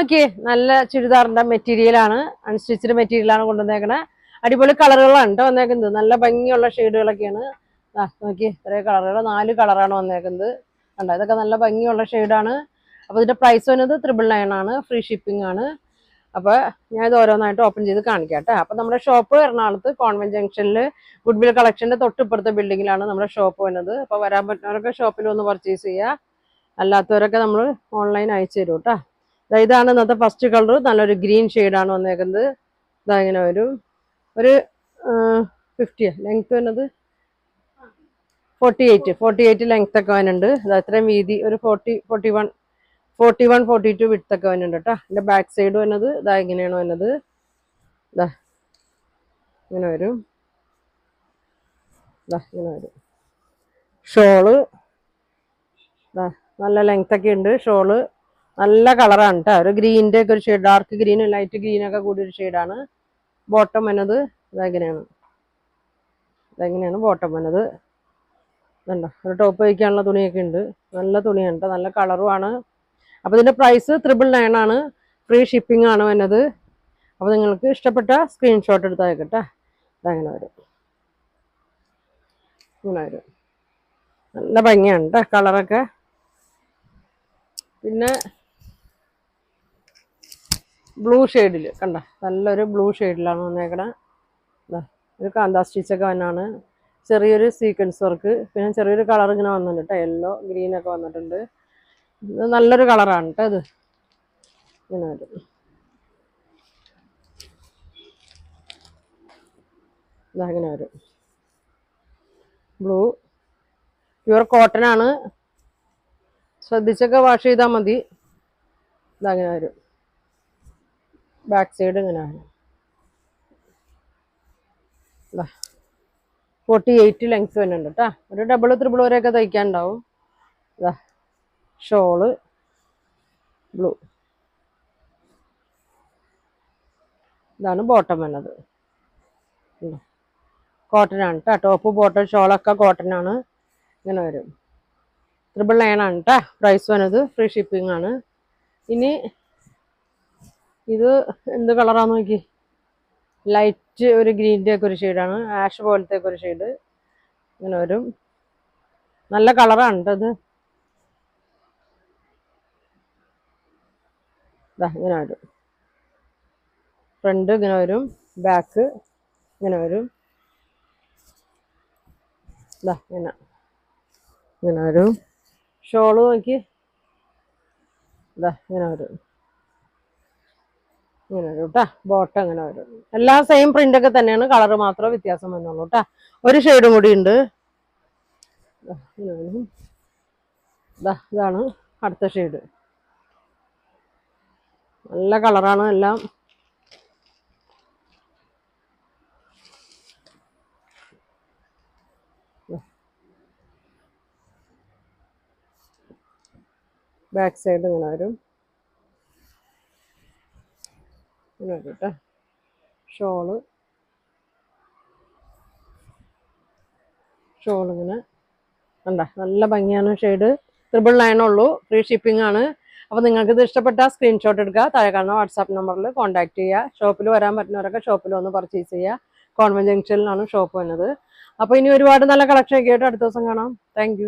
നോക്കിയേ നല്ല ചുരിദാറിന്റെ മെറ്റീരിയലാണ്, അൺസ്റ്റിച്ചഡ് മെറ്റീരിയലാണ് കൊണ്ടുവന്നേക്കണേ. അടിപൊളി കളറുകളാണ് കേട്ടോ വന്നേക്കുന്നത്, നല്ല ഭംഗിയുള്ള ഷെയ്ഡുകളൊക്കെയാണ്. നോക്കി ഇത്രയും കളറുകൾ, 4 കളറാണ് വന്നേക്കുന്നത് കണ്ടോ. ഇതൊക്കെ നല്ല ഭംഗിയുള്ള ഷെയ്ഡാണ്. അപ്പോൾ ഇതിന്റെ പ്രൈസ് വരുന്നത് 999 ആണ്, ഫ്രീ ഷിപ്പിംഗ് ആണ്. അപ്പോൾ ഞാൻ ഇത് ഓരോന്നായിട്ട് ഓപ്പൺ ചെയ്ത് കാണിക്കാം കേട്ടോ. അപ്പോൾ നമ്മുടെ ഷോപ്പ് എറണാകുളത്ത് കോൺവെന്റ് ജംഗ്ഷനിൽ ഗുഡ്വിൽ കളക്ഷന്റെ തൊട്ടിപ്പുറത്തെ ബിൽഡിങ്ങിലാണ് നമ്മുടെ ഷോപ്പ് വരുന്നത്. അപ്പോൾ വരാൻ പറ്റുന്നവരൊക്കെ ഷോപ്പിൽ ഒന്ന് പർച്ചേസ് ചെയ്യുക, അല്ലാത്തവരൊക്കെ നമ്മൾ ഓൺലൈൻ അയച്ചു തരും കേട്ടോ. ഇതാണ് ഇന്നത്തെ ഫസ്റ്റ് കളർ, നല്ലൊരു ഗ്രീൻ ഷെയ്ഡാണ് വന്നേക്കുന്നത്. ഇതാ ഇങ്ങനെ വരും, ഒരു 50 ലെങ്ത് വരുന്നത് 48 ലെങ്ത് ഒക്കെ വരുന്നുണ്ട്. ഇത് അത്രയും വീതി ഒരു 41 42 വിഡ്ത്ത് ഒക്കെ വരുന്നുണ്ട് കേട്ടോ. ഇതിന്റെ ബാക്ക് സൈഡ് വരുന്നത് ഇതാ ഇങ്ങനെയാണ് വരുന്നത്. ഇതാ ഇങ്ങനെ വരും, ഇതാ ഇങ്ങനെ വരും. ഷോള് ഇതാ നല്ല ലെങ്ത് ഒക്കെ ഉണ്ട്. ഷോള് നല്ല കളറാണ് കേട്ടോ, ഒരു ഗ്രീനിന്റെ ഒക്കെ ഒരു ഷെയ്ഡ്, ഡാർക്ക് ഗ്രീനും ലൈറ്റ് ഗ്രീനൊക്കെ കൂടി ഒരു ഷെയ്ഡാണ്. ബോട്ടം വന്നത് ഇതെങ്ങനെയാണ്, ഇതെങ്ങനെയാണ് ബോട്ടം വന്നത്. ഇതുണ്ടോ, ഒരു ടോപ്പ് വയ്ക്കാനുള്ള തുണിയൊക്കെ ഉണ്ട്, നല്ല തുണിയാണ് കേട്ടോ, നല്ല കളറുമാണ്. അപ്പോൾ ഇതിന്റെ പ്രൈസ് 999 ആണ്, ഫ്രീ ഷിപ്പിംഗ് ആണ് വന്നത്. അപ്പോൾ നിങ്ങൾക്ക് ഇഷ്ടപ്പെട്ട സ്ക്രീൻഷോട്ട് എടുത്ത് അയക്കട്ടെ. ഇതങ്ങനെ വരും, ഇങ്ങനെ വരും, നല്ല ഭംഗിയാണ് കേട്ടോ കളറൊക്കെ. പിന്നെ ബ്ലൂ ഷെയ്ഡിൽ കണ്ട, നല്ലൊരു ബ്ലൂ ഷെയ്ഡിലാണ് വന്നേക്കണേ. ഒരു കാന്താ സ്റ്റിച്ചൊക്കെ വന്നാണ്, ചെറിയൊരു സീക്വൻസ് വർക്ക്, പിന്നെ ചെറിയൊരു കളർ ഇങ്ങനെ വന്നിട്ടുണ്ട് കേട്ടോ, യെല്ലോ ഗ്രീനൊക്കെ വന്നിട്ടുണ്ട്. ഇത് നല്ലൊരു കളറാണ് കേട്ടോ. ഇത് ഇങ്ങനെ വരും, ഇതങ്ങനെ വരും. ബ്ലൂ പ്യുവർ കോട്ടൺ ആണ്, ശ്രദ്ധിച്ചൊക്കെ വാഷ് ചെയ്താൽ മതി. ഇതങ്ങനെ വരും, ബാക്ക് സൈഡ് ഇങ്ങനെ വരും. 48 ലെങ്ത് വരുന്നുണ്ട് കേട്ടോ, ഒരു ഡബിൾ ത്രിബിൾ വരെയൊക്കെ തയ്ക്കാനുണ്ടാവും. ഇതാ ഷോള് ബ്ലൂ, ഇതാണ് ബോട്ടം വരുന്നത്. കോട്ടൺ ആണ് കേട്ടോ, ടോപ്പ് ബോട്ടം ഷോളൊക്കെ കോട്ടൺ ആണ്. ഇങ്ങനെ വരും, 999 ആണ് കേട്ടോ പ്രൈസ് വരുന്നത്, ഫ്രീ ഷിപ്പിംഗ് ആണ്. ഇനി ഇത് എന്ത് കളറാന്ന് നോക്കി, ലൈറ്റ് ഒരു ഗ്രീൻ്റെ ഒക്കെ ഒരു ഷെയ്ഡാണ്, ആഷ് പോലത്തെ ഒക്കെ ഒരു ഷെയ്ഡ്. ഇങ്ങനെ വരും, നല്ല കളറാണ് കേട്ടോ ഇത്. ഇതാ ഇങ്ങനെ വരും, ഫ്രണ്ട് ഇങ്ങനെ വരും, ബാക്ക് ഇങ്ങനെ വരും. ഇതാ ഇങ്ങനെ ഇങ്ങനെ വരും. ഷോള് നോക്കി, ഇതാ ഇങ്ങനെ വരും, ഇങ്ങനെ വരും കേട്ടോ. ബോട്ടം ഇങ്ങനെ വരും, എല്ലാം സെയിം പ്രിന്റ് ഒക്കെ തന്നെയാണ്, കളർ മാത്രമേ വ്യത്യാസം വന്നുള്ളൂ കേട്ടോ. ഒരു ഷെയ്ഡും കൂടി ഉണ്ട്. ഇതാണ് അടുത്ത ഷെയ്ഡ്, നല്ല കളറാണ് എല്ലാം. ബാക്ക് സൈഡ് ഇങ്ങനെ വരും, ഇങ്ങനെ വരും കേട്ടോ. ഷോള് ഇങ്ങനെ കണ്ട, നല്ല ഭംഗിയാണ് ഷെയ്ഡ്. 999 ഉള്ളൂ, ഫ്രീ ഷിപ്പിംഗ് ആണ്. അപ്പോൾ നിങ്ങൾക്ക് ഇത് ഇഷ്ടപ്പെട്ട സ്ക്രീൻഷോട്ട് എടുക്കുക, താഴെ കാണുന്ന വാട്സാപ്പ് നമ്പറിൽ കോൺടാക്ട് ചെയ്യുക. ഷോപ്പിൽ വരാൻ പറ്റുന്നവരൊക്കെ ഷോപ്പിൽ വന്ന് പർച്ചേസ് ചെയ്യുക. കോൺവെന്റ് ജംഗ്ഷനിലാണ് ഷോപ്പ് വരുന്നത്. അപ്പോൾ ഇനി ഒരുപാട് നല്ല കളക്ഷൻ ഒക്കെ ആയിട്ട് അടുത്ത ദിവസം കാണാം. താങ്ക്